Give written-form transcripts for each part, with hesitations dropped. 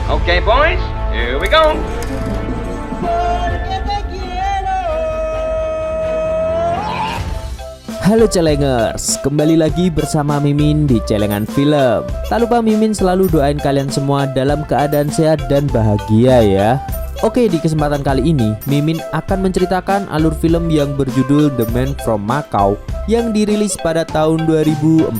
Okay, boys, here we go. Halo Celengers, kembali lagi bersama Mimin di Celengan Film. Tak lupa Mimin selalu doain kalian semua dalam keadaan sehat dan bahagia ya. Oke, di kesempatan kali ini Mimin akan menceritakan alur film yang berjudul The Man from Macau yang dirilis pada tahun 2014.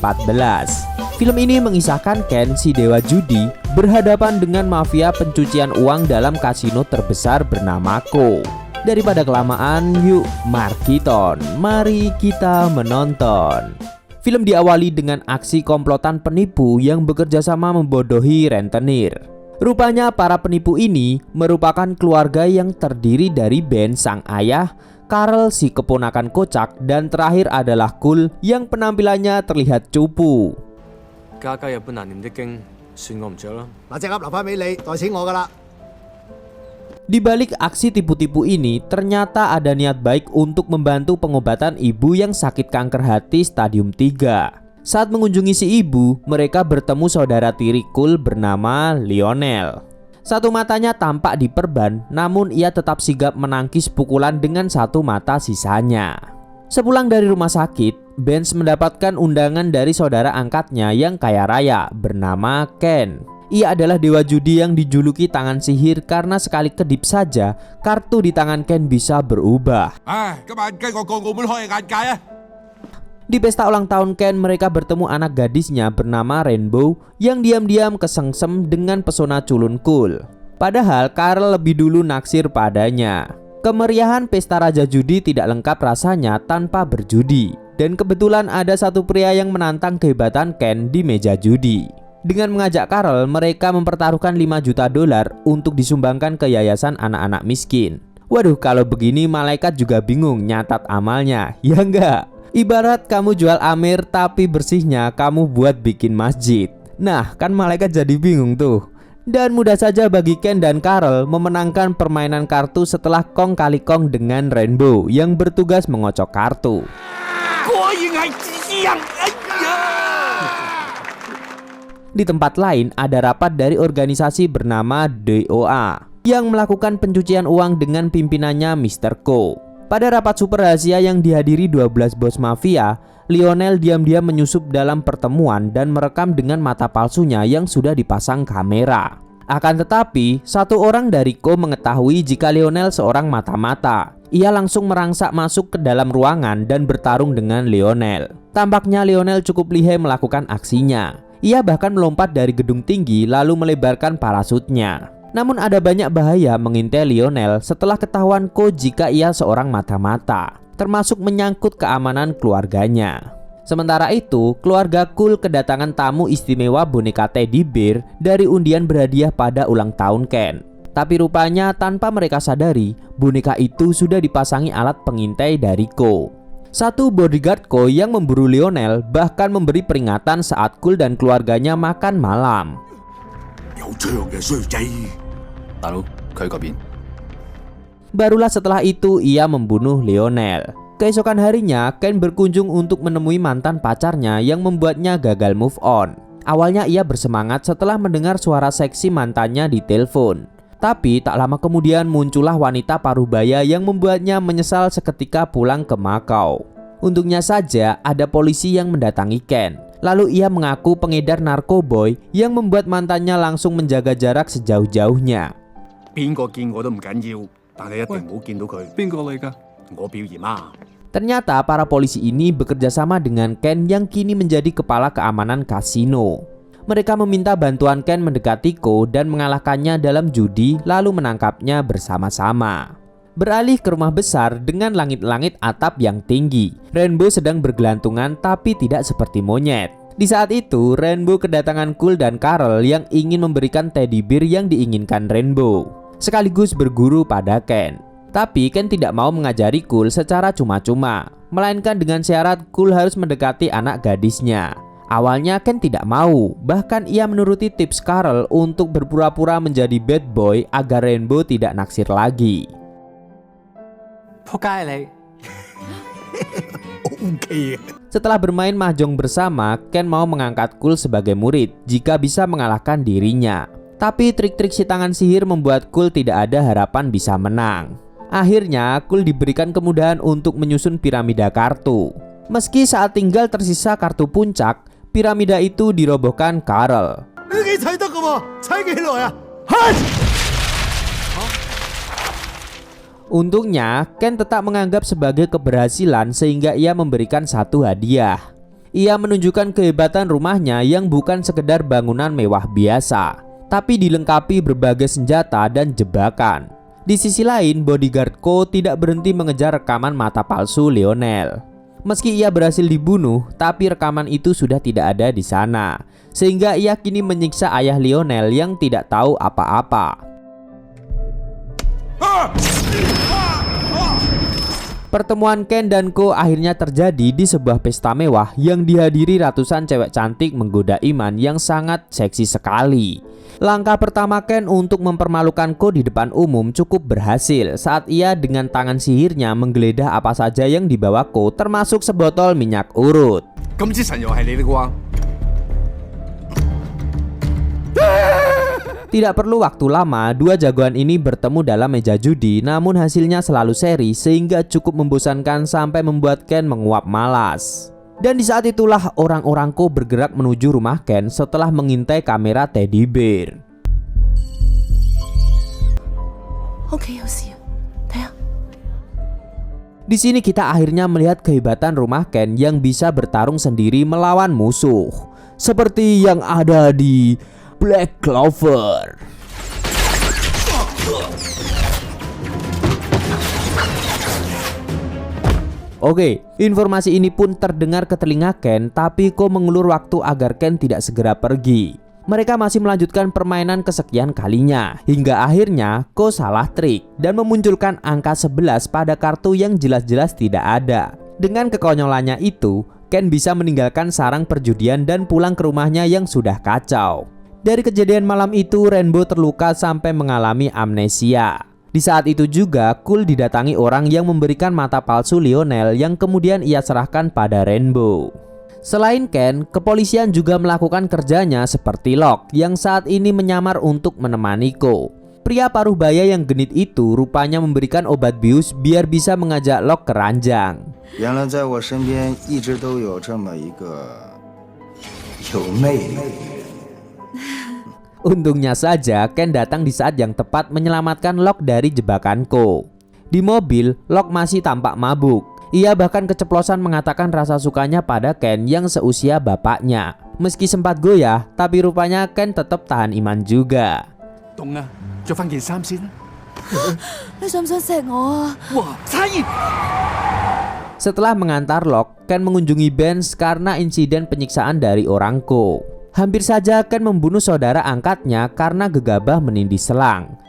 Film ini mengisahkan Ken, si dewa judi, berhadapan dengan mafia pencucian uang dalam kasino terbesar bernama Ko. Daripada kelamaan, yuk mari kita menonton. Film diawali dengan aksi komplotan penipu yang bekerja sama membodohi rentenir. Rupanya para penipu ini merupakan keluarga yang terdiri dari Ben sang ayah, Karl si keponakan kocak, dan terakhir adalah Kul yang penampilannya terlihat cupu. 家家有本難念的經，算我唔着啦。 嗱，隻鴨留翻俾你，袋錢我噶啦。 Di balik aksi tipu-tipu ini, ternyata ada niat baik untuk membantu pengobatan ibu yang sakit kanker hati stadium 3. Saat mengunjungi si ibu, mereka bertemu saudara tiri Kul bernama Lionel. Satu matanya tampak diperban, namun ia tetap sigap menangkis pukulan dengan satu mata sisanya. Sepulang dari rumah sakit, Benz mendapatkan undangan dari saudara angkatnya yang kaya raya bernama Ken. Ia adalah dewa judi yang dijuluki tangan sihir karena sekali kedip saja kartu di tangan Ken bisa berubah. Di pesta ulang tahun Ken, mereka bertemu anak gadisnya bernama Rainbow yang diam-diam kesengsem dengan pesona culun Kul. Padahal Karl lebih dulu naksir padanya. Kemeriahan pesta raja judi tidak lengkap rasanya tanpa berjudi. Dan kebetulan ada satu pria yang menantang kehebatan Ken di meja judi. Dengan mengajak Karl, mereka mempertaruhkan 5 juta dolar untuk disumbangkan ke yayasan anak-anak miskin. Waduh, kalau begini malaikat juga bingung nyatat amalnya, ya enggak? Ibarat kamu jual Amir tapi bersihnya kamu buat bikin masjid. Nah, kan malaikat jadi bingung tuh. Dan mudah saja bagi Ken dan Karl memenangkan permainan kartu setelah kong kali kong dengan Rainbow yang bertugas mengocok kartu. Di tempat lain ada rapat dari organisasi bernama DOA yang melakukan pencucian uang dengan pimpinannya Mr. Ko. Pada rapat super rahasia yang dihadiri 12 bos mafia, Lionel diam-diam menyusup dalam pertemuan dan merekam dengan mata palsunya yang sudah dipasang kamera. Akan tetapi, satu orang dari Ko mengetahui jika Lionel seorang mata-mata. Ia langsung merangsak masuk ke dalam ruangan dan bertarung dengan Lionel. Tampaknya Lionel cukup lihai melakukan aksinya. Ia bahkan melompat dari gedung tinggi lalu melebarkan parasutnya. Namun ada banyak bahaya mengintai Lionel setelah ketahuan Ko jika ia seorang mata-mata, termasuk menyangkut keamanan keluarganya. Sementara itu, keluarga Kul kedatangan tamu istimewa boneka teddy bear dari undian berhadiah pada ulang tahun Ken. Tapi rupanya tanpa mereka sadari, boneka itu sudah dipasangi alat pengintai dari Ko. Satu bodyguard Ko yang memburu Lionel bahkan memberi peringatan saat Kul dan keluarganya makan malam. Barulah setelah itu ia membunuh Lionel. Keesokan harinya, Ken berkunjung untuk menemui mantan pacarnya yang membuatnya gagal move on. Awalnya ia bersemangat setelah mendengar suara seksi mantannya di telepon. Tapi tak lama kemudian muncullah wanita parubaya yang membuatnya menyesal seketika pulang ke Macau. Untungnya saja ada polisi yang mendatangi Ken. Lalu ia mengaku pengedar narkoboy yang membuat mantannya langsung menjaga jarak sejauh-jauhnya. Ternyata para polisi ini bekerja sama dengan Ken yang kini menjadi kepala keamanan kasino. Mereka meminta bantuan Ken mendekati Ko dan mengalahkannya dalam judi lalu menangkapnya bersama-sama. Beralih ke rumah besar dengan langit-langit atap yang tinggi. Rainbow sedang bergelantungan tapi tidak seperti monyet. Di saat itu, Rainbow kedatangan Kul dan Karl yang ingin memberikan teddy bear yang diinginkan Rainbow, sekaligus berguru pada Ken. Tapi Ken tidak mau mengajari Kul secara cuma-cuma, melainkan dengan syarat Kul harus mendekati anak gadisnya. Awalnya Ken tidak mau, bahkan ia menuruti tips Karl untuk berpura-pura menjadi bad boy agar Rainbow tidak naksir lagi. Setelah bermain mahjong bersama, Ken mau mengangkat Kul sebagai murid jika bisa mengalahkan dirinya. Tapi trik-trik si tangan sihir membuat Cole tidak ada harapan bisa menang. Akhirnya Cole diberikan kemudahan untuk menyusun piramida kartu. Meski saat tinggal tersisa kartu puncak, piramida itu dirobohkan Carl. Untungnya, Ken tetap menganggap sebagai keberhasilan sehingga ia memberikan satu hadiah. Ia menunjukkan kehebatan rumahnya yang bukan sekedar bangunan mewah biasa, tapi dilengkapi berbagai senjata dan jebakan. Di sisi lain, bodyguard Ko tidak berhenti mengejar rekaman mata palsu Lionel. Meski ia berhasil dibunuh, tapi rekaman itu sudah tidak ada di sana, sehingga ia kini menyiksa ayah Lionel yang tidak tahu apa-apa. Pertemuan Ken dan Ko akhirnya terjadi di sebuah pesta mewah yang dihadiri ratusan cewek cantik menggoda iman yang sangat seksi sekali. Langkah pertama Ken untuk mempermalukan Ko di depan umum cukup berhasil saat ia dengan tangan sihirnya menggeledah apa saja yang dibawa Ko, termasuk sebotol minyak urut. Tidak perlu waktu lama, dua jagoan ini bertemu dalam meja judi, namun hasilnya selalu seri sehingga cukup membosankan sampai membuat Ken menguap malas. Dan di saat itulah orang-orang Ko bergerak menuju rumah Ken setelah mengintai kamera teddy bear. Di sini kita akhirnya melihat kehebatan rumah Ken yang bisa bertarung sendiri melawan musuh, seperti yang ada di Black Clover. Oke, informasi ini pun terdengar ke telinga Ken, tapi Ko mengulur waktu agar Ken tidak segera pergi. Mereka masih melanjutkan permainan kesekian kalinya, hingga akhirnya Ko salah trik dan memunculkan angka 11 pada kartu yang jelas-jelas tidak ada. Dengan kekonyolannya itu, Ken bisa meninggalkan sarang perjudian dan pulang ke rumahnya yang sudah kacau. Dari kejadian malam itu, Rainbow terluka sampai mengalami amnesia. Di saat itu juga, Cole didatangi orang yang memberikan mata palsu Lionel yang kemudian ia serahkan pada Rainbow. Selain Ken, kepolisian juga melakukan kerjanya seperti Locke yang saat ini menyamar untuk menemani Ko. Pria paruh baya yang genit itu rupanya memberikan obat bius biar bisa mengajak Locke ke ranjang. Untungnya saja Ken datang di saat yang tepat menyelamatkan Locke dari jebakan Ko. Di mobil, Locke masih tampak mabuk. Ia bahkan keceplosan mengatakan rasa sukanya pada Ken yang seusia bapaknya. Meski sempat goyah, tapi rupanya Ken tetap tahan iman juga. Setelah mengantar Locke, Ken mengunjungi Benz karena insiden penyiksaan dari orang Ko. Hampir saja Ken membunuh saudara angkatnya karena gegabah menindih selang.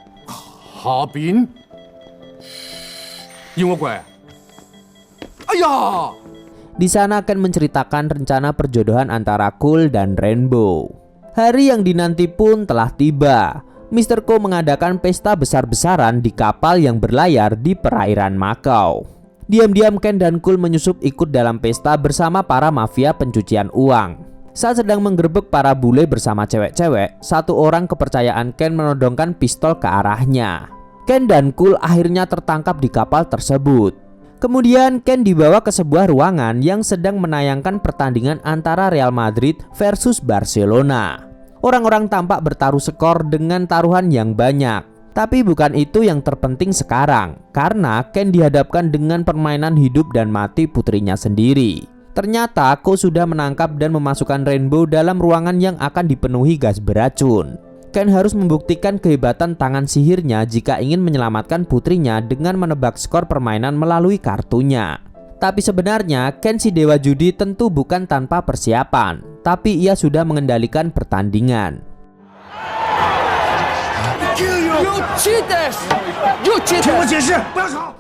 Di sana Ken menceritakan rencana perjodohan antara Cole dan Rainbow. Hari yang dinanti pun telah tiba. Mr. Ko mengadakan pesta besar-besaran di kapal yang berlayar di perairan Macau. Diam-diam Ken dan Cole menyusup ikut dalam pesta bersama para mafia pencucian uang. Saat sedang menggerebek para bule bersama cewek-cewek, satu orang kepercayaan Ken menodongkan pistol ke arahnya. Ken dan Cole akhirnya tertangkap di kapal tersebut. Kemudian Ken dibawa ke sebuah ruangan yang sedang menayangkan pertandingan antara Real Madrid versus Barcelona. Orang-orang tampak bertaruh skor dengan taruhan yang banyak. Tapi bukan itu yang terpenting sekarang, karena Ken dihadapkan dengan permainan hidup dan mati putrinya sendiri. Ternyata Ko sudah menangkap dan memasukkan Rainbow dalam ruangan yang akan dipenuhi gas beracun. Ken harus membuktikan kehebatan tangan sihirnya jika ingin menyelamatkan putrinya dengan menebak skor permainan melalui kartunya. Tapi sebenarnya Ken si dewa judi tentu bukan tanpa persiapan, tapi ia sudah mengendalikan pertandingan.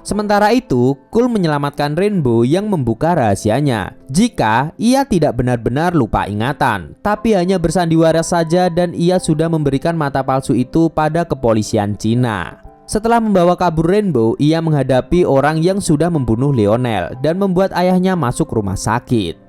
Sementara itu, Cole menyelamatkan Rainbow yang membuka rahasianya. Jika ia tidak benar-benar lupa ingatan, tapi hanya bersandiwara saja dan ia sudah memberikan mata palsu itu pada kepolisian Cina. Setelah membawa kabur Rainbow, ia menghadapi orang yang sudah membunuh Lionel dan membuat ayahnya masuk rumah sakit.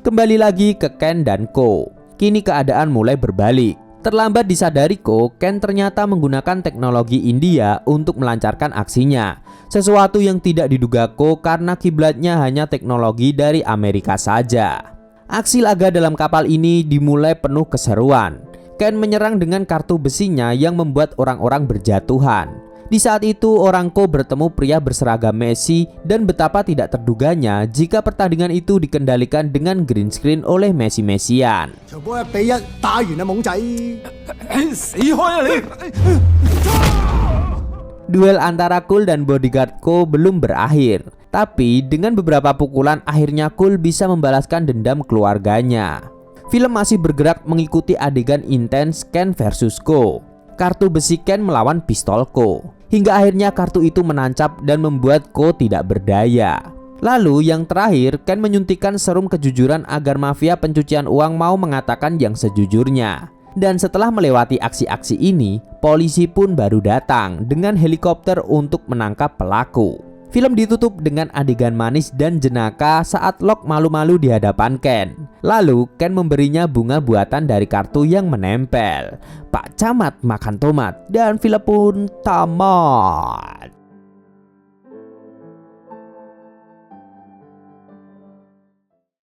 Kembali lagi ke Ken dan Ko. Kini keadaan mulai berbalik. Terlambat disadari Ko, Ken ternyata menggunakan teknologi India untuk melancarkan aksinya. Sesuatu yang tidak diduga Ko karena kiblatnya hanya teknologi dari Amerika saja. Aksi laga dalam kapal ini dimulai penuh keseruan. Ken menyerang dengan kartu besinya yang membuat orang-orang berjatuhan. Di saat itu orang Ko bertemu pria berseragam Messi dan betapa tidak terduganya jika pertandingan itu dikendalikan dengan green screen oleh Messi-Messian. 場波1比1打完啊，懵仔！ Duel antara Cole dan bodyguard Ko belum berakhir. Tapi dengan beberapa pukulan akhirnya Cole bisa membalaskan dendam keluarganya. Film masih bergerak mengikuti adegan intens Ken versus Ko. Kartu besi Ken melawan pistol Ko. Hingga akhirnya kartu itu menancap dan membuat Ko tidak berdaya. Lalu yang terakhir, Ken menyuntikkan serum kejujuran agar mafia pencucian uang mau mengatakan yang sejujurnya. Dan setelah melewati aksi-aksi ini, polisi pun baru datang dengan helikopter untuk menangkap pelaku. Film ditutup dengan adegan manis dan jenaka saat Locke malu-malu di hadapan Ken. Lalu Ken memberinya bunga buatan dari kartu yang menempel. Pak Camat makan tomat dan film pun tamat.